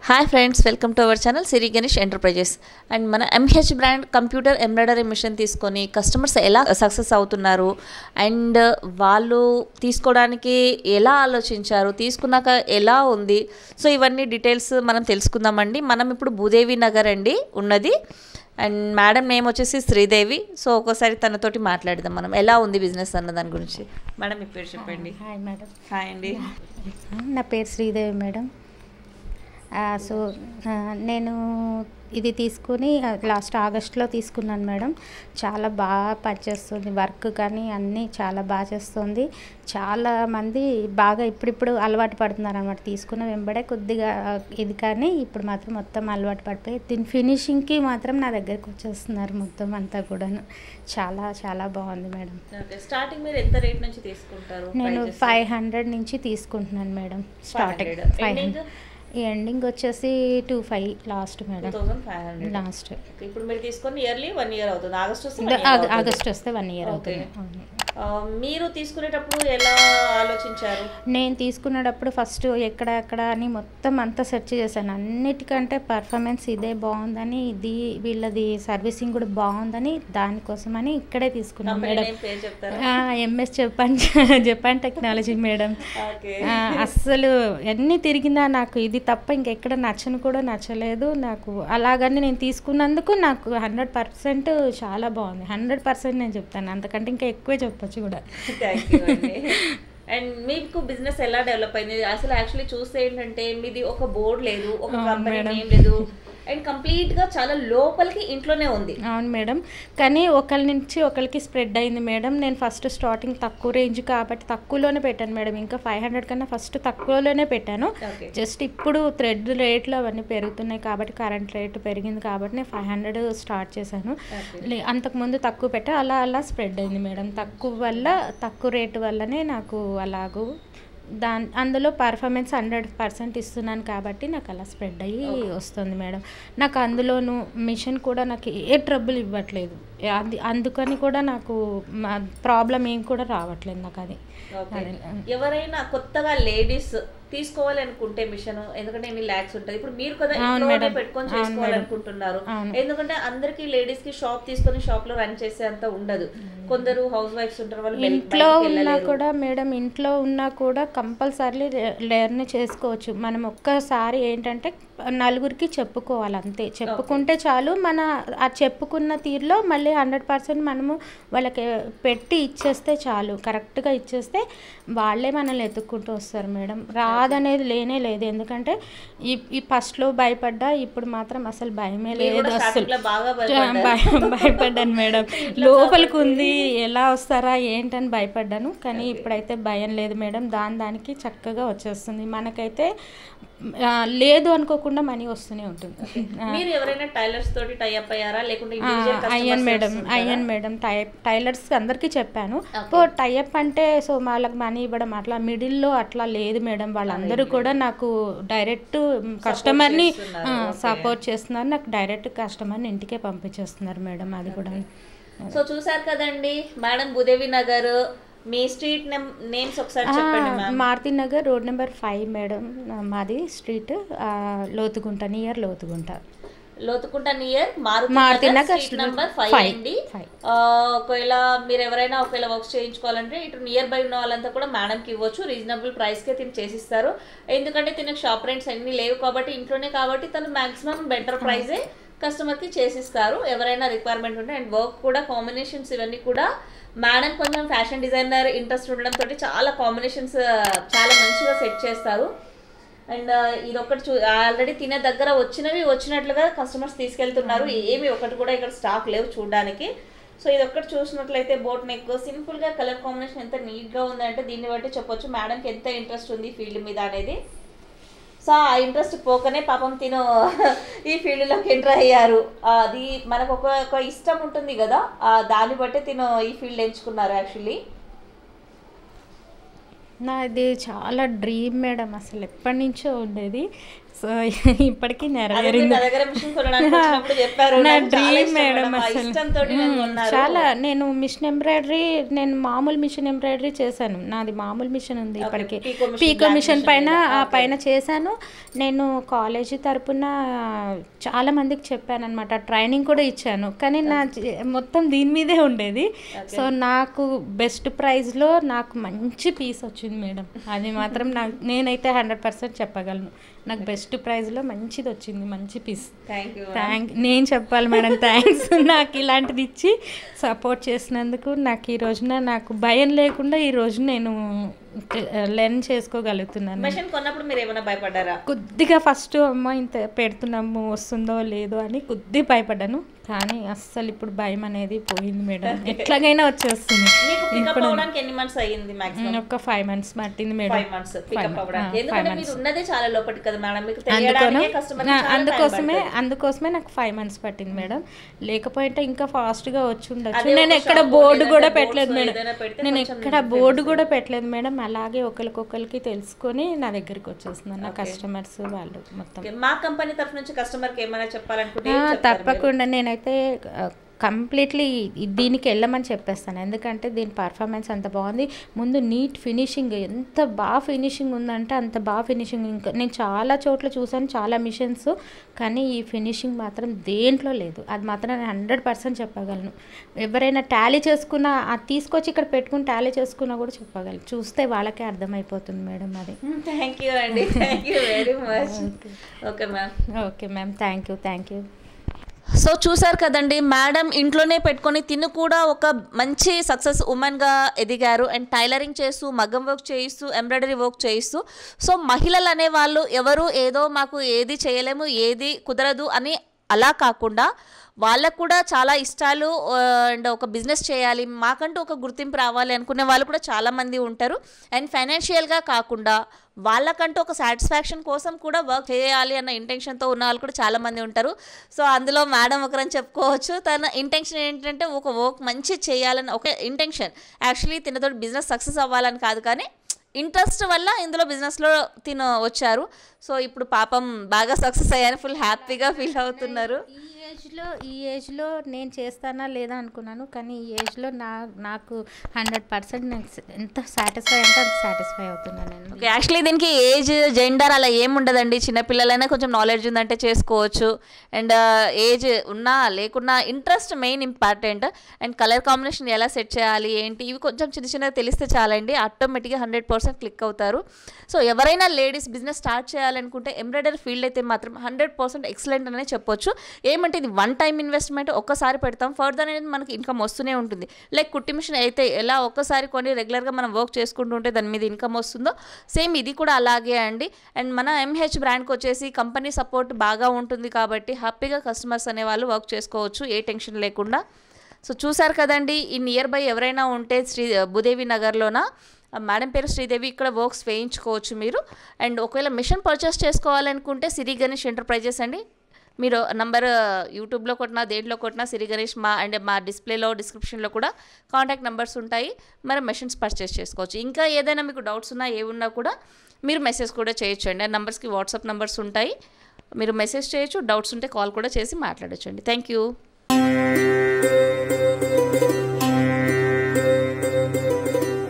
Hi friends, welcome to our channel Siri Ganesh enterprises. And మన MH brand computer embroidery machine తీసుకొని customers ఎలా success అవుతున్నారు and వాళ్ళు తీసుకోవడానికి ఎలా ఆలోచించారు, తీసుకున్నాక ఎలా ఉంది, సో ఇవన్నీ డీటెయిల్స్ మనం తెలుసుకుందామండి. మనం ఇప్పుడు భూదేవి నగర్ అండి ఉన్నది. అండ్ మేడం నేమ్ వచ్చేసి శ్రీదేవి. సో ఒక్కోసారి తనతోటి మాట్లాడదాం మనం ఎలా ఉంది బిజినెస్ అన్న దాని గురించి. మేడం మీ పేరు చెప్పండి. Hi madam. హాయ్ అండి. నా పేరు శ్రీదేవి మేడం. సో నేను ఇది తీసుకుని లాస్ట్ ఆగస్ట్లో తీసుకున్నాను మేడం. చాలా బాగా పనిచేస్తుంది, వర్క్ కానీ అన్నీ చాలా బాగా చేస్తుంది. చాలామంది బాగా ఇప్పుడిప్పుడు అలవాటు పడుతున్నారు అన్నమాట. తీసుకున్న వెంబడే కొద్దిగా ఇది కానీ ఇప్పుడు మాత్రం మొత్తం అలవాటు పడిపోయి దీని ఫినిషింగ్కి మాత్రం నా దగ్గరికి వచ్చేస్తున్నారు మొత్తం అంతా కూడాను. చాలా చాలా బాగుంది మేడం. స్టార్టింగ్ మీరు ఎంత రేట్ నుంచి తీసుకుంటారు? నేను 500 నుంచి తీసుకుంటున్నాను మేడం. స్టార్టింగ్ 500. ఈ ఎండింగ్ వచ్చేసి 25 లాస్ట్ మేడం. 2500 లాస్ట్. ఇప్పుడు మీరు తీసుకొని ఇయర్లీ 1 ఇయర్ అవుతుంది. ఆగస్ట్ వస్తే 1 ఇయర్ అవుతుంది. మీరు తీసుకునేటప్పుడు ఎలా ఆలోచించారు? నేను తీసుకునేటప్పుడు ఫస్ట్ ఎక్కడ అని మొత్తం అంతా సెర్చ్ చేశాను. అన్నిటికంటే పర్ఫార్మెన్స్ ఇదే బాగుందని, ఇది వీళ్ళది సర్వీసింగ్ కూడా బాగుందని దానికోసమని ఇక్కడే తీసుకున్నాను madam. MS Japan technology madam. అస్సలు ఎన్ని తిరిగినా నాకు ఇది తప్ప ఇంకెక్కడ నచ్చలేదు నాకు. అలాగని నేను తీసుకున్నందుకు నాకు 100% చాలా బాగుంది. 100% నేను చెప్తాను, అంతకంటే ఇంకా ఎక్కువే చెప్పచ్చు కూడా. అండ్ మీకు బిజినెస్ ఎలా డెవలప్ అయింది? అసలు యాక్చువల్లీ చూస్తే ఏంటంటే మీది ఒక బోర్డు లేదు, ఒక కంపెనీ నేమ్ లేదు, అండ్ కంప్లీట్గా చాలా లోపలికి ఇంట్లోనే ఉంది. అవును మేడం. కానీ ఒకరి నుంచి ఒకరికి స్ప్రెడ్ అయింది మేడం. నేను ఫస్ట్ స్టార్టింగ్ తక్కువ రేంజ్ కాబట్టి తక్కువలోనే పెట్టాను మేడం. ఇంకా 500 కన్నా ఫస్ట్ తక్కువలోనే పెట్టాను. జస్ట్ ఇప్పుడు థ్రెడ్ రేట్లు అవన్నీ పెరుగుతున్నాయి కాబట్టి, కరెంట్ రేటు పెరిగింది కాబట్టి నేను 500 స్టార్ట్ చేశాను. అంతకుముందు తక్కువ పెట్టా, అలా స్ప్రెడ్ అయింది మేడం. తక్కువ రేటు వల్లనే నాకు అలాగూ అందులో పర్ఫార్మెన్స్ 100% ఇస్తున్నాను కాబట్టి నాకు అలా స్ప్రెడ్ అయ్యి వస్తుంది మేడం. నాకు అందులోనూ మిషన్ కూడా నాకు ఏ ట్రబుల్ ఇవ్వట్లేదు. అందుకని కూడా నాకు ప్రాబ్లం ఏం కూడా రావట్లేదు నాకు. అది ఎవరైనా కొత్తగా లేడీస్ తీసుకోవాలి అనుకుంటే మిషన్, ఎందుకంటే ఎన్ని ల్యాక్స్ ఉంటుంది. ఇప్పుడు మీరు కదా పెట్టుకొని చేసుకోవాలనుకుంటున్నారు, ఎందుకంటే అందరికి లేడీస్ కి షాప్ తీసుకొని షాప్ లో రన్ చేసే అంత ఉండదు. కొందరు హౌస్ వైఫ్స్ ఉంటారు, వాళ్ళు ఇంట్లో ఉన్నా కూడా మేడం, ఇంట్లో ఉన్నా కూడా కంపల్సరీ లెర్న్ చేసుకోవచ్చు. మనం ఒక్కసారి ఏంటంటే నలుగురికి చెప్పుకోవాలి, అంతే. చెప్పుకుంటే చాలు. మన ఆ చెప్పుకున్న తీరులో మళ్ళీ 100% మనము వాళ్ళకి పెట్టి ఇచ్చేస్తే చాలు. కరెక్ట్గా ఇచ్చేస్తే వాళ్ళే మనల్ని ఎత్తుక్కుంటూ వస్తారు మేడం. రాదనేది లేనే లేదు. ఎందుకంటే ఈ ఫస్ట్లో భయపడ్డా, ఇప్పుడు మాత్రం అసలు భయమే లేదు. అసలు భయపడ్డాను మేడం. లోపలికి ఉంది, ఎలా వస్తారా ఏంటని భయపడ్డాను. కానీ ఇప్పుడైతే భయం లేదు మేడం. దానికి చక్కగా వచ్చేస్తుంది. మనకైతే లేదు అనుకోకుండా మనీ వస్తూనే ఉంటుంది. మీరు ఎవరైనా టైలర్స్ తోటి టై అప్ అయ్యారా, లేకుంటే అయ్యాను మేడం. టైలర్స్ అందరికీ చెప్పాను. టై అప్ అంటే సో వాళ్ళకి మనీ ఇవ్వడం అట్లా మిడిల్లో అట్లా లేదు మేడం. వాళ్ళందరూ కూడా నాకు డైరెక్ట్ కస్టమర్ని సపోర్ట్ చేస్తున్నారు. నాకు డైరెక్ట్ కస్టమర్ని ఇంటికే పంపించేస్తున్నారు మేడం. అది కూడా. సో చూసారు కదండి మేడం, భూదేవి నగర్. మీ స్ట్రీట్ నేమ్స్ ఒకసారి చెప్పండి. Maruthi Nagar, road number 5 madam మాది street. Lothugunta, near Lothugunta near Maruthi Nagar, street number 5 అండి. ఒకవేళ మీరు ఎవరైనా వర్క్స్ చేయించుకోవాలంటే ఇటు నియర్ బై ఉన్న వాళ్ళంతా కూడా మేడంకి ఇవ్వచ్చు. రీజనబుల్ ప్రైస్కే తిని చేసిస్తారు. ఎందుకంటే తినకు షాప్ రెంట్స్ అన్నీ లేవు కాబట్టి, ఇంట్లోనే కాబట్టి తను మ్యాక్సిమం బెటర్ ప్రైజే కస్టమర్కి చేసిస్తారు. ఎవరైనా రిక్వైర్మెంట్ ఉంటే. అండ్ వర్క్ కూడా కాంబినేషన్స్ ఇవన్నీ కూడా మేడం కొంచెం ఫ్యాషన్ డిజైనర్ ఇంట్రెస్ట్ ఉండడంతో చాలా కాంబినేషన్స్ చాలా మంచిగా సెట్ చేస్తారు. అండ్ ఇది ఒకటి ఆల్రెడీ తినే దగ్గర వచ్చినట్లుగా కస్టమర్స్ తీసుకెళ్తున్నారు. ఏమి ఒకటి కూడా ఇక్కడ స్టాక్ లేవు చూడడానికి. సో ఇది ఒక్కటి చూసినట్లయితే బోట్ నెక్ సింపుల్గా కలర్ కాంబినేషన్ ఎంత నీట్గా ఉందంటే దీన్ని బట్టి చెప్పొచ్చు మేడంకి ఎంత ఇంట్రెస్ట్ ఉంది ఫీల్డ్ మీద అనేది. సో ఆ ఇంట్రెస్ట్ పోకనే పాపం తిను ఈ ఫీల్డ్లోకి ఎంటర్ అయ్యారు. అది మనకు ఒక ఇష్టం ఉంటుంది కదా, దాన్ని బట్టి తిను ఈ ఫీల్డ్ ఎంచుకున్నారు. యాక్చువల్లీ నాది చాలా డ్రీమ్ మేడం. అసలు ఎప్పటి నుంచో ఉండేది. సో ఇప్పటికీ నెరవేరింది. నా డ్రీమ్ మేడం. అసలు చాలా నేను మిషన్ ఎంబ్రాయిడరీ, నేను మామూలు మిషన్ ఎంబ్రాయిడరీ చేశాను. నాది మామూలు మిషన్ ఉంది ఇప్పటికి, పీకో మిషన్ పైన పైన చేశాను. నేను కాలేజీ తరపున చాలా మందికి చెప్పాను అనమాట, ట్రైనింగ్ కూడా ఇచ్చాను. కానీ నా మొత్తం దీని మీదే ఉండేది. సో నాకు బెస్ట్ ప్రైస్లో నాకు మంచి పీస్ వచ్చింది మేడం. అది మాత్రం నాకు నేనైతే 100% చెప్పగలను. నాకు బెస్ట్ ప్రైస్లో మంచిది వచ్చింది, మంచి పీస్. నేను చెప్పాలి మేడం, థ్యాంక్స్. నాకు ఇలాంటిది ఇచ్చి సపోర్ట్ చేసినందుకు. నాకు ఈ రోజున నాకు భయం లేకుండా ఈ రోజు నేను లెర్న్ చేసుకోగలుగుతున్నాను. మెషిన్ కొన్నప్పుడు మీరు ఏమైనా భయపడ్డారా? కొద్దిగా ఫస్ట్ అమ్మ ఇంత పెడుతున్నాము వస్తుందో లేదో అని కొద్దిగా భయపడ్డాను. కానీ అస్సలు ఇప్పుడు భయం అనేది పోయింది మేడం. ఎట్లాగైనా వచ్చేస్తుంది. ఎన్ని మంత్స్ అయ్యింది? ఒక 5 months పట్టింది మేడం. 5 months పికప్ అవ్వడానికి. ఎందుకంటే మీరు ఉన్నదే చాలా లోపటి కదా మేడం, మీకు అందుకోసమే నాకు 5 months పట్టింది మేడం. లేకపోతే ఇంకా ఫాస్ట్ గా వచ్చి ఉండొచ్చు. నేను ఎక్కడ బోర్డు కూడా పెట్టలేదు మేడం. నేను ఎక్కడ బోర్డు కూడా పెట్టలేదు మేడం. అలాగే ఒకరికొకరికి తెలుసుకొని నా దగ్గరికి వచ్చేస్తున్నాను నా కస్టమర్స్ వాళ్ళు మొత్తం. మా కంపెనీ తరఫు నుంచి కస్టమర్ కి ఏమైనా చెప్పాలనుకుంటే తప్పకుండా నేనైతే కంప్లీట్లీ దీనికి వెళ్ళమని చెప్పేస్తాను. ఎందుకంటే దీని పర్ఫార్మెన్స్ అంత బాగుంది. ముందు నీట్ ఫినిషింగ్, ఎంత బాగా ఫినిషింగ్ ఉందంటే అంత బాగా ఫినిషింగ్. ఇంకా నేను చాలా చోట్ల చూసాను, చాలా మిషన్స్, కానీ ఈ ఫినిషింగ్ మాత్రం దేంట్లో లేదు. అది మాత్రం నేను 100% చెప్పగలను. ఎవరైనా టాలీ చేసుకున్నా, అది తీసుకొచ్చి ఇక్కడ పెట్టుకుని టాలీ చేసుకున్నా కూడా చెప్పగలను. చూస్తే వాళ్ళకే అర్థమైపోతుంది మేడం. అది థ్యాంక్ యూ అండి, thank you very much. Okay ma'am. Okay ma'am, thank you. So చూసారు కదండి, మేడం ఇంట్లోనే పెట్టుకొని తిను కూడా ఒక మంచి సక్సెస్ ఉమెన్గా ఎదిగారు. అండ్ టైలరింగ్ చేస్తూ, మగ్గం వర్క్ చేయిస్తూ, ఎంబ్రాయిడరీ వర్క్ చేయిస్తూ. సో మహిళలు అనేవాళ్ళు ఎవరు ఏదో మాకు ఏది చేయలేము, ఏది కుదరదు అని అలా కాకుండా వాళ్ళకు కూడా చాలా ఇష్టాలు అండ్ ఒక బిజినెస్ చేయాలి, మాకంటూ ఒక గుర్తింపు రావాలి అనుకునే వాళ్ళు కూడా చాలామంది ఉంటారు. అండ్ ఫైనాన్షియల్గా కాకుండా వాళ్ళకంటూ ఒక సాటిస్ఫాక్షన్ కోసం కూడా వర్క్ చేయాలి అన్న ఇంటెన్షన్తో ఉన్న వాళ్ళు కూడా చాలామంది ఉంటారు. సో అందులో మేడం ఒకరని చెప్పుకోవచ్చు. తన ఇంటెన్షన్ ఏంటంటే ఒక వర్క్ మంచి చేయాలని ఒక ఇంటెన్షన్. యాక్చువల్లీ తినతో బిజినెస్ సక్సెస్ అవ్వాలని కాదు, కానీ ఇంట్రెస్ట్ వల్ల ఇందులో బిజినెస్లో వచ్చారు. సో ఇప్పుడు పాపం బాగా సక్సెస్ అయ్యారు, ఫుల్ హ్యాపీగా ఫీల్ అవుతున్నారు. ఈ ఏజ్లో నేను చేస్తానా లేదా అనుకున్నాను, కానీ ఈ ఏజ్లో నాకు 100% నేను ఎంత సాటిస్ఫై అంటే అంత సాటిస్ఫై అవుతున్నాను నేను. యాక్చువల్లీ దీనికి ఏజ్, జెండర్ అలా ఏముండదండి. చిన్నపిల్లలైనా కొంచెం నాలెడ్జ్ ఉందంటే చేసుకోవచ్చు. అండ్ ఏజ్ ఉన్నా లేకున్నా interest main important. And colour combination ఎలా సెట్ చేయాలి ఏంటి, ఇవి కొంచెం చిన్నగా తెలిస్తే చాలండి, ఆటోమేటిక్గా 100% క్లిక్ అవుతారు. సో ఎవరైనా లేడీస్ బిజినెస్ స్టార్ట్ చేయాలనుకుంటే ఎంబ్రాయిడరీ ఫీల్డ్ అయితే మాత్రం 100% ఎక్సలెంట్ అనే చెప్పొచ్చు. ఏమంటే ఇది 1 time ఇన్వెస్ట్మెంట్, ఒక్కసారి పెడతాం, ఫర్దర్ అనేది మనకి ఇన్కమ్ వస్తూనే ఉంటుంది. లైక్ కుట్టి మిషన్ అయితే ఎలా ఒక్కసారి కొని రెగ్యులర్గా మనం వర్క్ చేసుకుంటూ ఉంటే దాని మీద ఇన్కమ్ వస్తుందో, సేమ్ ఇది కూడా అలాగే అండి. అండ్ మన ఎంహెచ్ బ్రాండ్కి వచ్చేసి కంపెనీ సపోర్ట్ బాగా ఉంటుంది కాబట్టి హ్యాపీగా కస్టమర్స్ అనేవాళ్ళు వర్క్ చేసుకోవచ్చు ఏ టెన్షన్ లేకుండా. సో చూసారు కదండి, ఈ నియర్ బై ఎవరైనా ఉంటే భూదేవి నగర్లోన మేడం పేరు శ్రీదేవి, ఇక్కడ వర్క్స్ వేయించుకోవచ్చు మీరు. అండ్ ఒకవేళ మిషన్ పర్చేస్ చేసుకోవాలనుకుంటే సిరి గణేష్ ఎంటర్ప్రైజెస్ అండి. మీరు నంబర్ యూట్యూబ్లో కొట్టినా దేంట్లో కొట్టినా సిరి గణేష్ మా డిస్ప్లేలో డిస్క్రిప్షన్లో కూడా కాంటాక్ట్ నెంబర్స్ ఉంటాయి. మరి మెషిన్స్ పర్చేస్ చేసుకోవచ్చు. ఇంకా ఏదైనా మీకు డౌట్స్ ఉన్నా ఏమున్నా కూడా మీరు మెసేజ్ కూడా చేయొచ్చు అండి. ఆ నెంబర్స్కి వాట్సాప్ నెంబర్స్ ఉంటాయి, మీరు మెసేజ్ చేయొచ్చు. డౌట్స్ ఉంటే కాల్ కూడా చేసి మాట్లాడచ్చు అండి. Thank you.